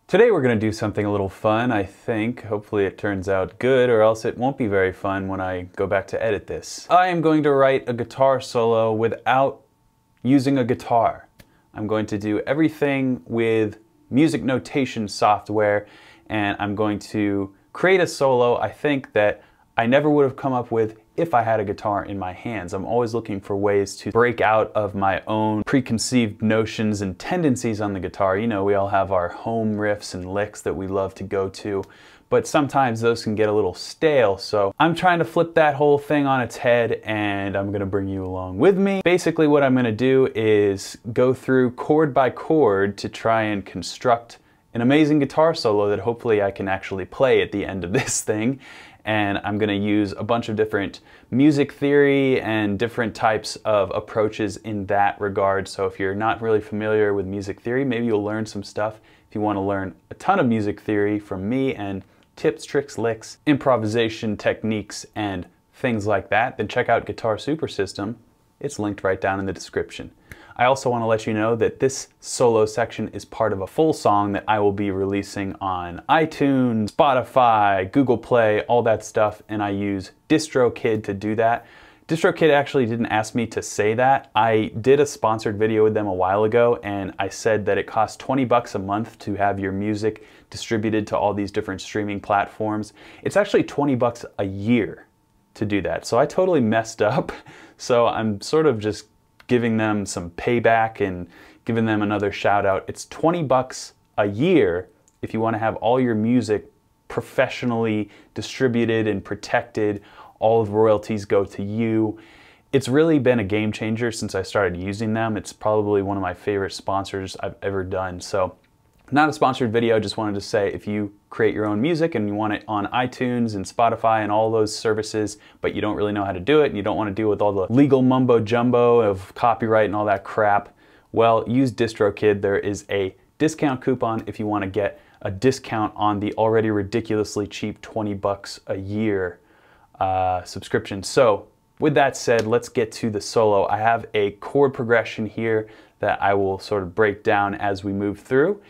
Today we're going to do something a little fun, I think. Hopefully it turns out good, or else it won't be very fun when I go back to edit this. I am going to write a guitar solo without using a guitar. I'm going to do everything with music notation software, and I'm going to create a solo I think that I never would have come up with if I had a guitar in my hands. I'm always looking for ways to break out of my own preconceived notions and tendencies on the guitar. You know, we all have our home riffs and licks that we love to go to, but sometimes those can get a little stale, so I'm trying to flip that whole thing on its head, and I'm gonna bring you along with me. Basically what I'm gonna do is go through chord by chord to try and construct an amazing guitar solo that hopefully I can actually play at the end of this thing. And I'm going to use a bunch of different music theory and different types of approaches in that regard. So if you're not really familiar with music theory, maybe you'll learn some stuff. If you want to learn a ton of music theory from me and tips, tricks, licks, improvisation techniques, and things like that, then check out Guitar Super System. It's linked right down in the description. I also want to let you know that this solo section is part of a full song that I will be releasing on iTunes, Spotify, Google Play, all that stuff, and I use DistroKid to do that. DistroKid actually didn't ask me to say that. I did a sponsored video with them a while ago, and I said that it costs 20 bucks a month to have your music distributed to all these different streaming platforms. It's actually 20 bucks a year to do that. So I totally messed up. So I'm sort of just giving them some payback and giving them another shout out. It's 20 bucks a year if you want to have all your music professionally distributed and protected. All of the royalties go to you. It's really been a game changer since I started using them. It's probably one of my favorite sponsors I've ever done. So not a sponsored video, just wanted to say if you create your own music and you want it on iTunes and Spotify and all those services, but you don't really know how to do it and you don't want to deal with all the legal mumbo jumbo of copyright and all that crap, well, use DistroKid. There is a discount coupon if you want to get a discount on the already ridiculously cheap 20 bucks a year subscription. So with that said, let's get to the solo. I have a chord progression here that I will sort of break down as we move through.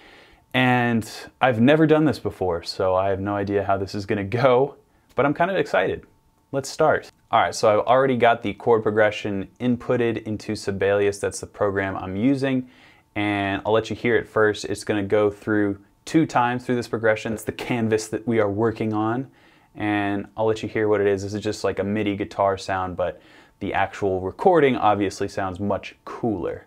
And I've never done this before, so I have no idea how this is going to go, but I'm kind of excited. Let's start. All right, so I've already got the chord progression inputted into Sibelius. That's the program I'm using, and I'll let you hear it first. It's going to go through 2 times through this progression. It's the canvas that we are working on, and I'll let you hear what it is. This is just like a MIDI guitar sound, but the actual recording obviously sounds much cooler.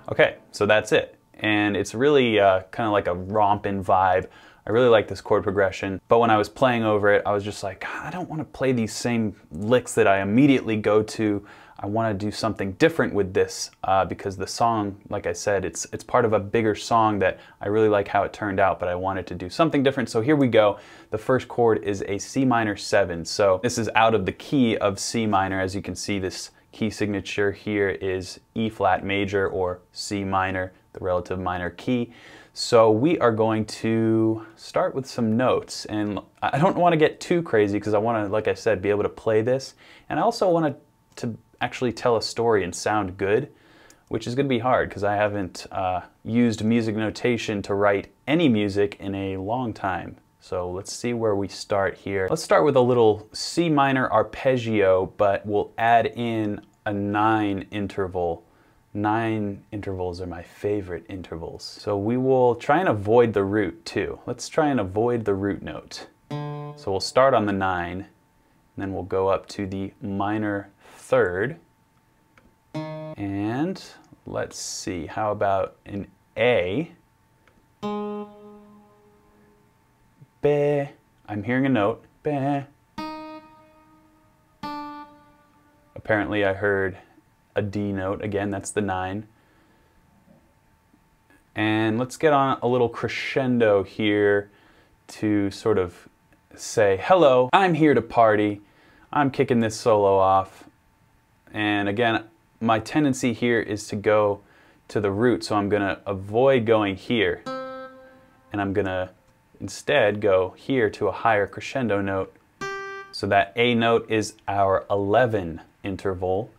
Okay, so that's it. And it's really kind of like a rompin' vibe. I really like this chord progression, but when I was playing over it, I was just like, I don't want to play these same licks that I immediately go to. I want to do something different with this because the song, like I said, it's part of a bigger song that I really like how it turned out, but I wanted to do something different. So here we go. The first chord is a C minor 7. So this is out of the key of C minor. As you can see, this key signature here is E flat major or C minor, the relative minor key. So we are going to start with some notes, and I don't want to get too crazy because I want to, like I said, be able to play this, and I also want to actually tell a story and sound good, which is going to be hard because I haven't used music notation to write any music in a long time. So let's see where we start here. Let's start with a little C minor arpeggio, but we'll add in a 9 interval. 9 intervals are my favorite intervals. So we will try and avoid the root too. Let's try and avoid the root note. So we'll start on the 9, and then we'll go up to the minor 3rd. And let's see, how about an A? Be. I'm hearing a note. Be. Apparently I heard a D note. Again, that's the 9. And let's get on a little crescendo here to sort of say, hello, I'm here to party. I'm kicking this solo off. And again, my tendency here is to go to the root, so I'm gonna avoid going here. And I'm gonna instead go here to a higher crescendo note. So that A note is our 11 interval,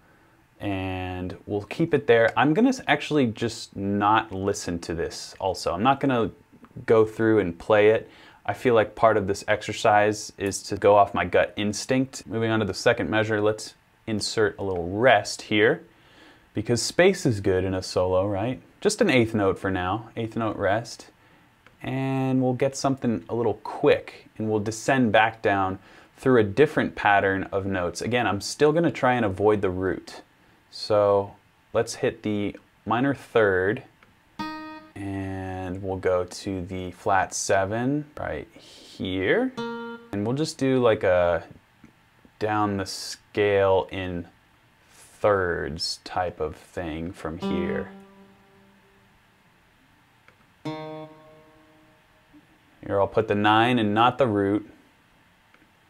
and we'll keep it there. I'm gonna actually just not listen to this also. I'm not gonna go through and play it. I feel like part of this exercise is to go off my gut instinct. Moving on to the second measure, let's insert a little rest here, because space is good in a solo, right? Just an eighth note for now, eighth note rest. And we'll get something a little quick, and we'll descend back down through a different pattern of notes. Again, I'm still gonna try and avoid the root. So let's hit the minor third, and we'll go to the flat 7 right here. And we'll just do like a down the scale in thirds type of thing from here. Here I'll put the 9 and not the root.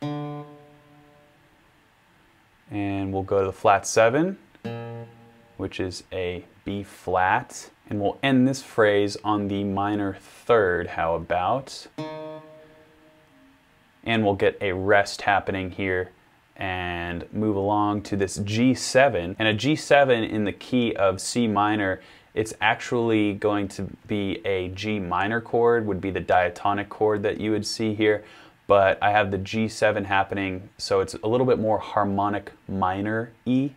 And we'll go to the flat 7, which is a B flat. And we'll end this phrase on the minor third, how about? And we'll get a rest happening here and move along to this G7. And a G7 in the key of C minor, it's actually going to be a G minor chord, would be the diatonic chord that you would see here. But I have the G7 happening, so it's a little bit more harmonic minor E,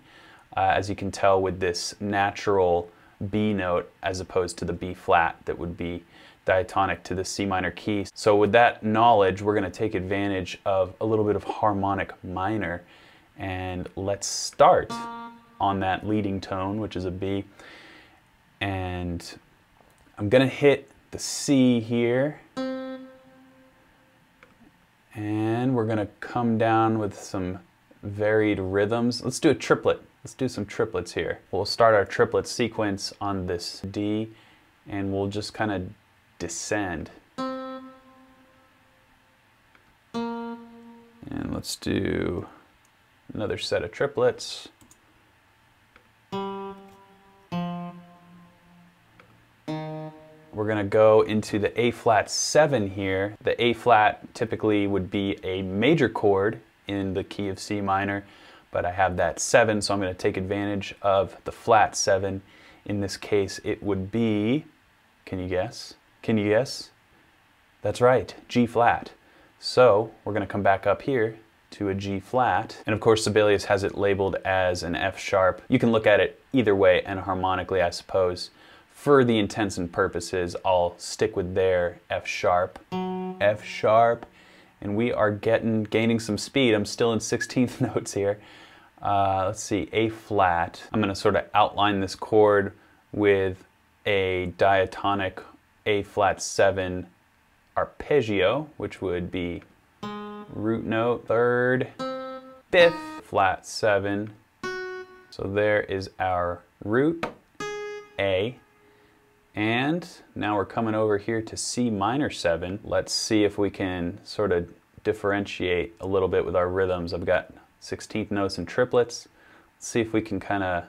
as you can tell with this natural B note as opposed to the B flat that would be diatonic to the C minor key. So with that knowledge, we're going to take advantage of a little bit of harmonic minor, and let's start on that leading tone, which is a B. And I'm going to hit the C here, and we're going to come down with some varied rhythms. Let's do a triplet. Let's do some triplets here. We'll start our triplet sequence on this D, and we'll just kind of descend. And let's do another set of triplets. We're going to go into the A flat 7 here. The A flat typically would be a major chord in the key of C minor, but I have that 7, so I'm going to take advantage of the flat 7. In this case, it would be, can you guess? Can you guess? That's right, G flat. So we're going to come back up here to a G flat. And of course, Sibelius has it labeled as an F sharp. You can look at it either way and harmonically, I suppose. For the intents and purposes, I'll stick with their F sharp, and we are gaining some speed. I'm still in 16th notes here. Let's see, A flat. I'm going to sort of outline this chord with a diatonic A flat 7 arpeggio, which would be root note, 3rd, 5th, flat 7. So there is our root, A. And now we're coming over here to C minor 7. Let's see if we can sort of differentiate a little bit with our rhythms. I've got 16th notes and triplets. Let's see if we can kind of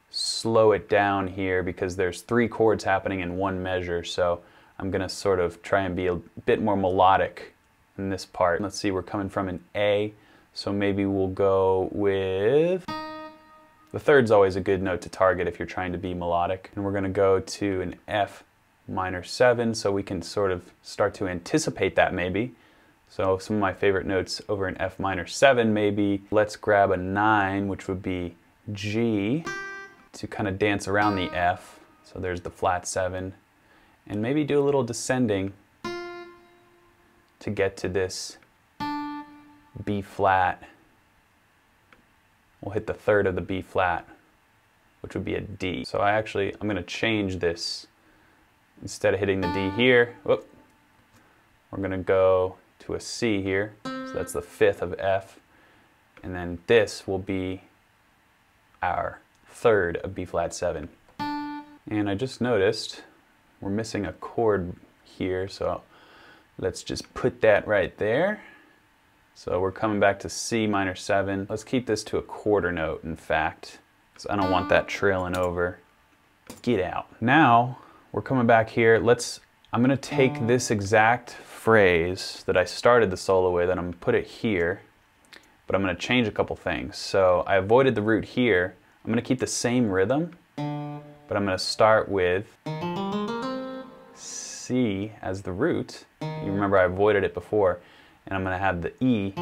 slow it down here, because there's 3 chords happening in one measure. So I'm going to sort of try and be a bit more melodic in this part. Let's see, we're coming from an A, so maybe we'll go with... The 3rd's always a good note to target if you're trying to be melodic. And we're going to go to an F minor 7, so we can sort of start to anticipate that maybe. So some of my favorite notes over an F minor 7 maybe. Let's grab a 9, which would be G, to kind of dance around the F. So there's the flat 7. And maybe do a little descending to get to this B flat. We'll hit the 3rd of the B flat, which would be a D. So I'm going to change this. Instead of hitting the D here, whoop, we're going to go to a C here. So that's the 5th of F. And then this will be our 3rd of B flat 7. And I just noticed we're missing a chord here, so let's just put that right there. So we're coming back to C minor 7. Let's keep this to a quarter note, in fact. So I don't want that trailing over. Get out. Now we're coming back here. I'm gonna take this exact phrase that I started the solo with and I'm gonna put it here, but I'm gonna change a couple things. So I avoided the root here. I'm gonna keep the same rhythm, but I'm gonna start with C as the root. You remember I avoided it before, and I'm gonna have the E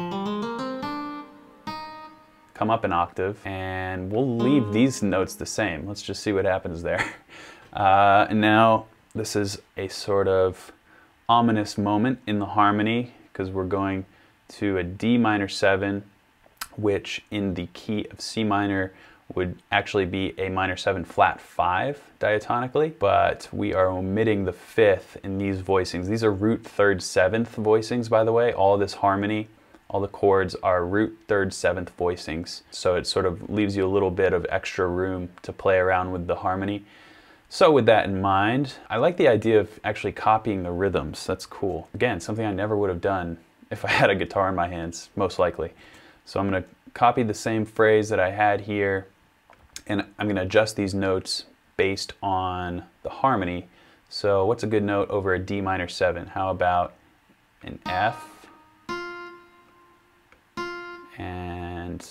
come up an octave, and we'll leave these notes the same. Let's just see what happens there. And now this is a sort of ominous moment in the harmony because we're going to a D minor 7, which in the key of C minor would actually be a minor 7 flat 5 diatonically, but we are omitting the 5th in these voicings. These are root 3rd 7th voicings, by the way. All this harmony, all the chords are root 3rd 7th voicings, so it sort of leaves you a little bit of extra room to play around with the harmony. So with that in mind, I like the idea of actually copying the rhythms. That's cool. Again, something I never would have done if I had a guitar in my hands, most likely. So I'm going to copy the same phrase that I had here, and I'm going to adjust these notes based on the harmony. So what's a good note over a D minor 7? How about an F and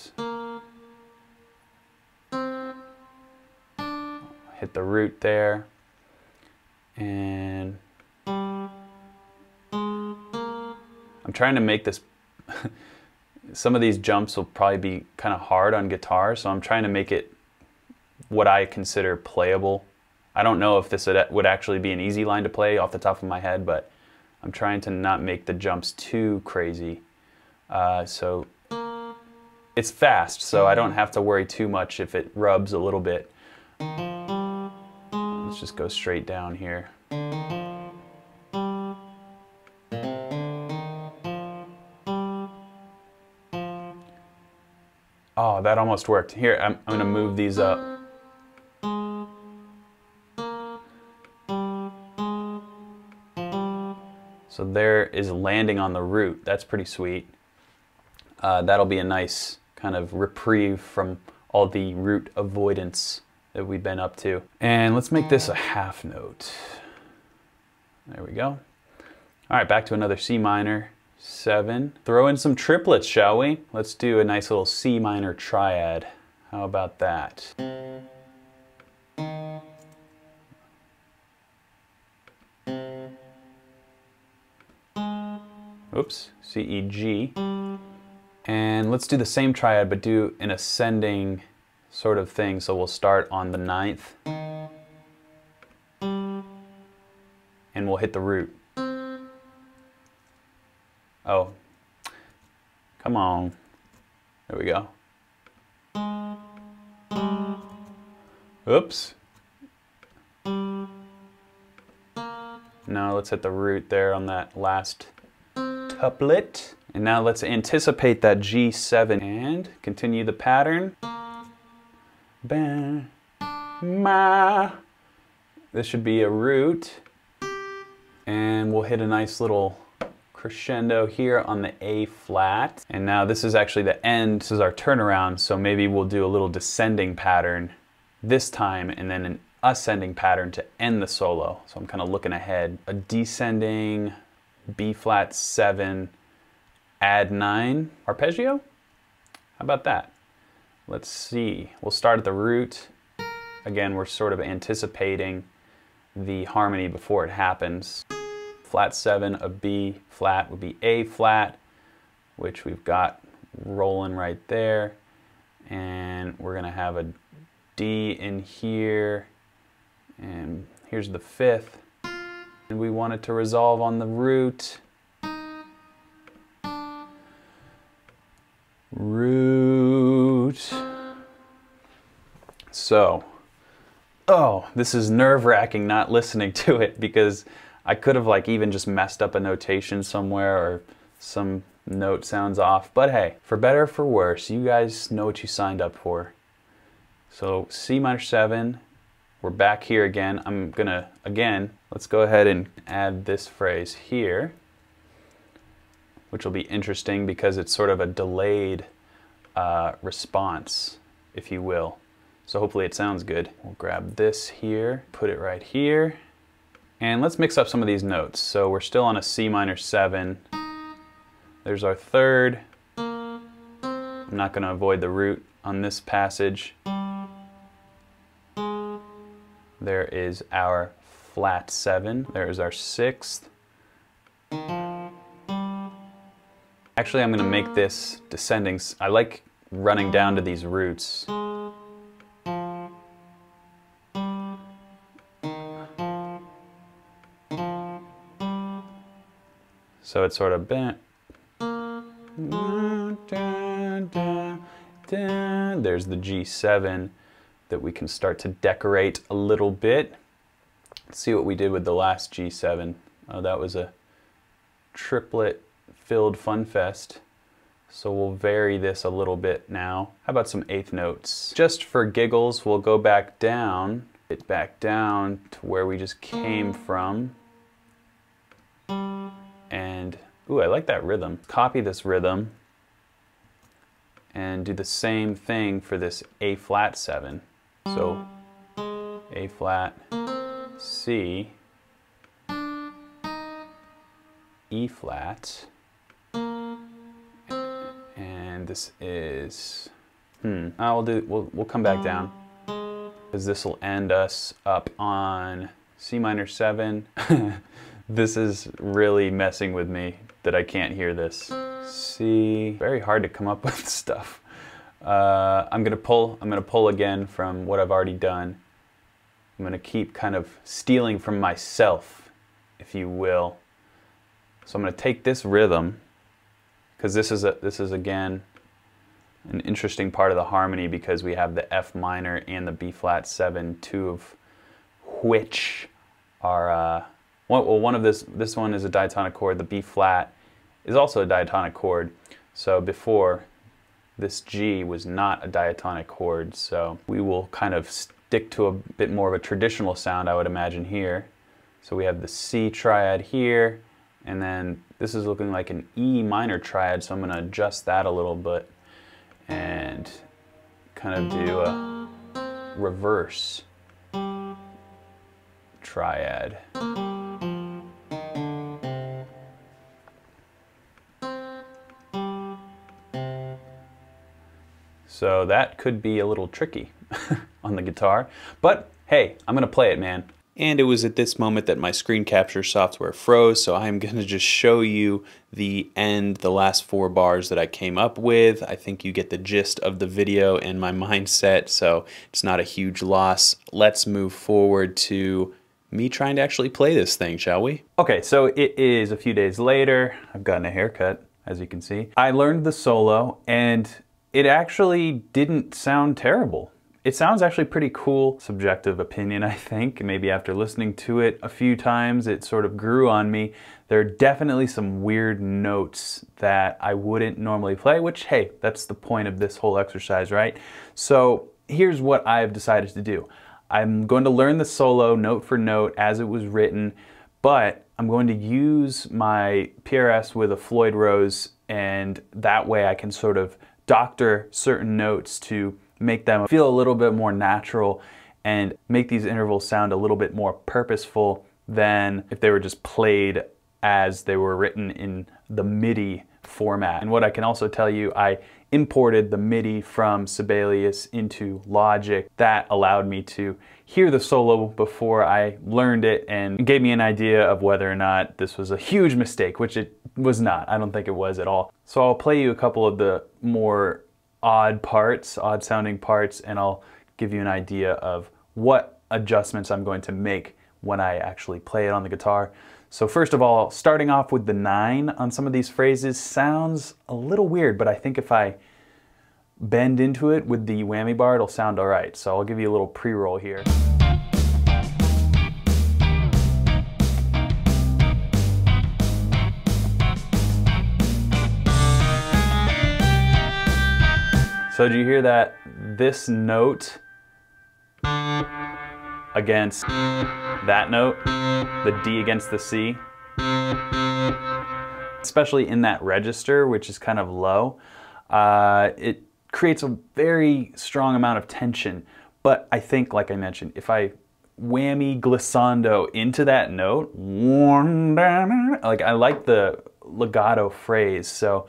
hit the root there, and I'm trying to make this some of these jumps will probably be kind of hard on guitar, so I'm trying to make it what I consider playable. I don't know if this would actually be an easy line to play off the top of my head, but I'm trying to not make the jumps too crazy. So it's fast, so I don't have to worry too much if it rubs a little bit. Let's just go straight down here. Oh, that almost worked. Here, I'm going to move these up. So there is landing on the root. That's pretty sweet. That'll be a nice kind of reprieve from all the root avoidance that we've been up to. And let's make this a half note. There we go. All right, back to another C minor 7. Throw in some triplets, shall we? Let's do a nice little C minor triad. How about that? Oops, C, E, G. And let's do the same triad, but do an ascending sort of thing. So we'll start on the 9th, and we'll hit the root. Oh, come on. There we go. Oops. Now let's hit the root there on that last couplet. And now let's anticipate that G7 and continue the pattern. Ba, ma. This should be a root. And we'll hit a nice little crescendo here on the A flat. And now this is actually the end. This is our turnaround. So maybe we'll do a little descending pattern this time and then an ascending pattern to end the solo. So I'm kind of looking ahead. A descending B flat 7, add 9 arpeggio? How about that? Let's see. We'll start at the root. Again, we're sort of anticipating the harmony before it happens. Flat 7 of B flat would be A flat, which we've got rolling right there. And we're going to have a D in here. And here's the 5th. And we want it to resolve on the root. Root. So, oh, this is nerve-wracking not listening to it because I could have like even just messed up a notation somewhere or some note sounds off. But hey, for better or for worse, you guys know what you signed up for. So C minor 7, we're back here again. I'm gonna, again, let's go ahead and add this phrase here, which will be interesting because it's sort of a delayed response, if you will. So hopefully it sounds good. We'll grab this here, put it right here, and let's mix up some of these notes. So we're still on a C minor 7. There's our third. I'm not going to avoid the root on this passage. There is our flat 7. There is our 6th. Actually, I'm going to make this descending. I like running down to these roots. So it's sort of bent. There's the G7 that we can start to decorate a little bit. Let's see what we did with the last G7. Oh, that was a triplet filled fun fest. So we'll vary this a little bit now. How about some eighth notes? Just for giggles, we'll go back down, get back down to where we just came from. And, ooh, I like that rhythm. Copy this rhythm and do the same thing for this A flat 7. So A flat, C, E flat, and this is, we'll come back down, because this will end us up on C minor 7. This is really messing with me that I can't hear this. C, very hard to come up with stuff. I'm gonna pull again from what I've already done. I'm gonna keep kind of stealing from myself, if you will. So I'm gonna take this rhythm, because this is again an interesting part of the harmony, because we have the F minor and the B flat 7, two of which are one of this one is a diatonic chord. The B flat is also a diatonic chord. So before, this G was not a diatonic chord. So we will kind of stick to a bit more of a traditional sound, I would imagine, here. So we have the C triad here, and then this is looking like an E minor triad, so I'm going to adjust that a little bit and kind of do a reverse triad. So that could be a little tricky on the guitar, but hey, I'm gonna play it, man. And it was at this moment that my screen capture software froze, so I'm gonna just show you the last 4 bars that I came up with. I think you get the gist of the video and my mindset, so it's not a huge loss. Let's move forward to me trying to actually play this thing, shall we? Okay, so it is a few days later. I've gotten a haircut, as you can see. I learned the solo, and it actually didn't sound terrible. It sounds actually pretty cool. Subjective opinion, I think. Maybe after listening to it a few times, it sort of grew on me. There are definitely some weird notes that I wouldn't normally play, which, hey, that's the point of this whole exercise, right? So here's what I've decided to do. I'm going to learn the solo note for note as it was written, but I'm going to use my PRS with a Floyd Rose, and that way I can sort of doctor certain notes to make them feel a little bit more natural and make these intervals sound a little bit more purposeful than if they were just played as they were written in the MIDI format. And what I can also tell you, I imported the MIDI from Sibelius into Logic. That allowed me to hear the solo before I learned it and gave me an idea of whether or not this was a huge mistake, which it was not. I don't think it was at all. So I'll play you a couple of the more odd sounding parts, and I'll give you an idea of what adjustments I'm going to make when I actually play it on the guitar. So first of all, starting off with the 9 on some of these phrases sounds a little weird, but I think if I bend into it with the whammy bar, it'll sound all right. So I'll give you a little pre-roll here. So do you hear that? This note against that note, the D against the C, especially in that register, which is kind of low, it creates a very strong amount of tension. But I think, like I mentioned, if I whammy glissando into that note, like I like the legato phrase, so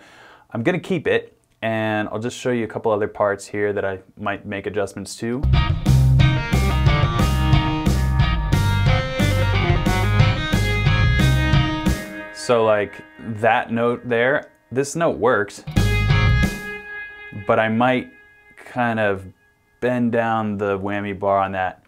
I'm gonna keep it, and I'll just show you a couple other parts here that I might make adjustments to. So like that note there, this note works, but I might kind of bend down the whammy bar on that.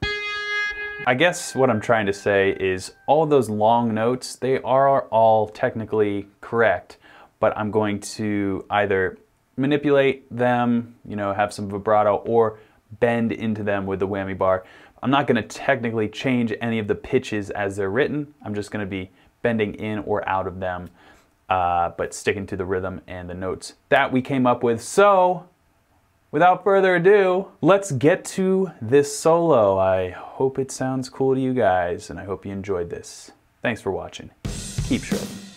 I guess what I'm trying to say is all of those long notes, they are all technically correct, but I'm going to either manipulate them, you know, have some vibrato, or bend into them with the whammy bar. I'm not going to technically change any of the pitches as they're written. I'm just going to be bending in or out of them, but sticking to the rhythm and the notes that we came up with. So, without further ado, let's get to this solo. I hope it sounds cool to you guys, and I hope you enjoyed this. Thanks for watching. Keep shredding.